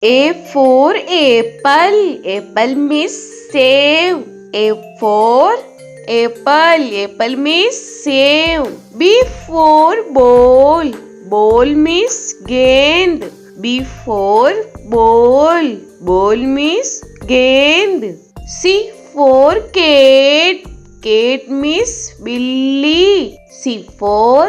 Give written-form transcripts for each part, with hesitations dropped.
A for apple. Apple means save. A for apple. Apple means save. B for ball. Ball means gend. B for ball. Ball means gend. C for cat. Cat means billy. C for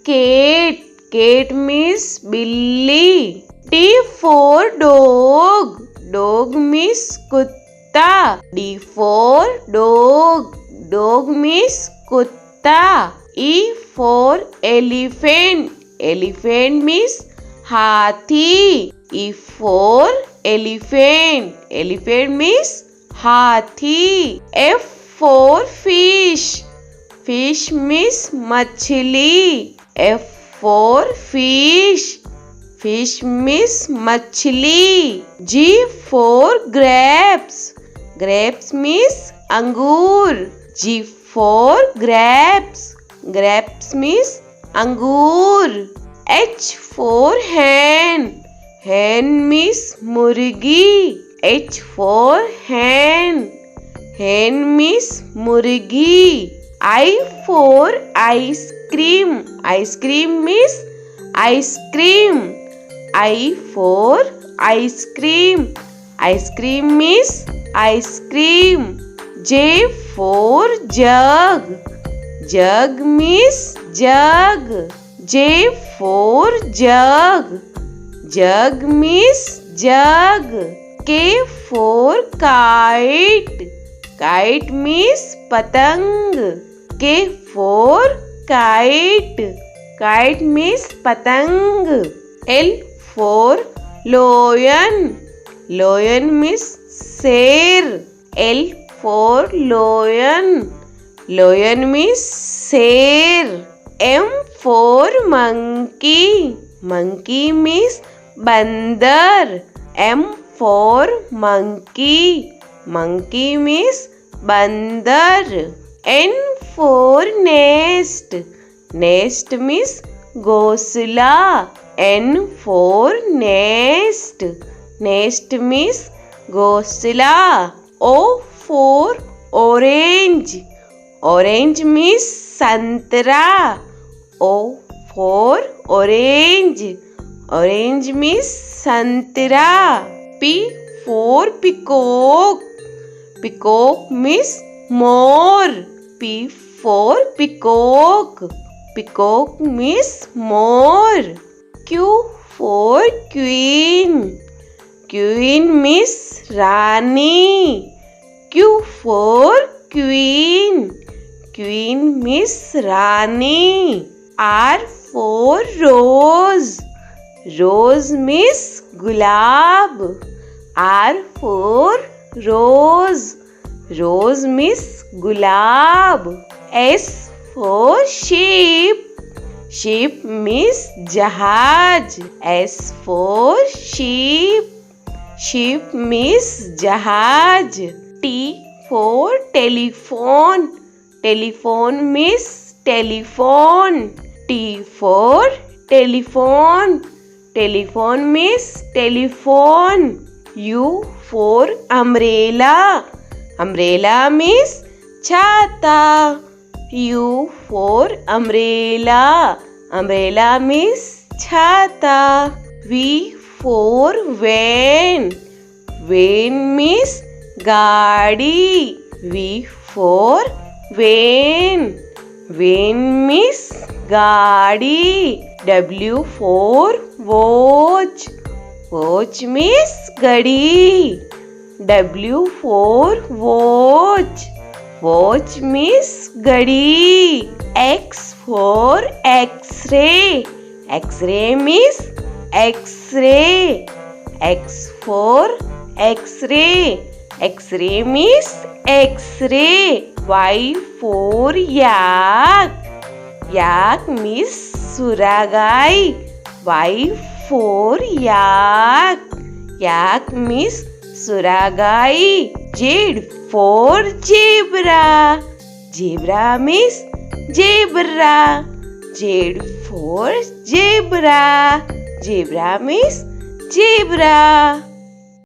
cat. Cat means billy. D for dog. Dog means kutta. D for dog. Dog means kutta. E for elephant. Elephant means hathi. E for elephant. Elephant means hathi. F for fish. Fish means machli. F for fish. Fish means machli. G for grapes. Grapes means angur. G for grapes. Grapes means angur. H for hen. Hen means murgi. H for hen. Hen means murgi. I for ice cream. Ice cream means ice cream. I for ice cream. Ice cream means ice cream. J for jug. Jug means jug. J for jug. Jug means jug. K for kite. Kite means patang. K for kite. Kite means patang. L for lion. Lion means शेर. L for lion. Lion means शेर. M for monkey. Monkey means बंदर. M for monkey. Monkey means बंदर. N for nest. Nest means घोंसला. N for nest. Nest means घोंसला. O for orange. Orange means संतरा. O for orange. Orange means संतरा. P for peacock. Peacock means more. P for peacock. Peacock means more. Q for queen. Queen means Rani. Q for queen. Queen means Rani. R for rose. Rose means gulab. R for rose. Rose means gulab. S for sheep. Sheep means जहाज. S for sheep. Sheep means जहाज. T for telephone. Telephone means telephone. T for telephone. Telephone means telephone. U for umbrella. Umbrella means छाता. U for umbrella. Umbrella means छाता. V for van. Van means गाड़ी. V for van. Van means गाड़ी. W for watch. Watch means घड़ी. W for watch. Watch means घड़ी. X for X-ray. X-ray means X-ray. X for X-ray. X-ray means X-ray. Y for yak. Yak means सुरागाई. Y for yak. Yak means सुरागाई. Z for zebra. Zebra means zebra. Z for zebra. Zebra means zebra.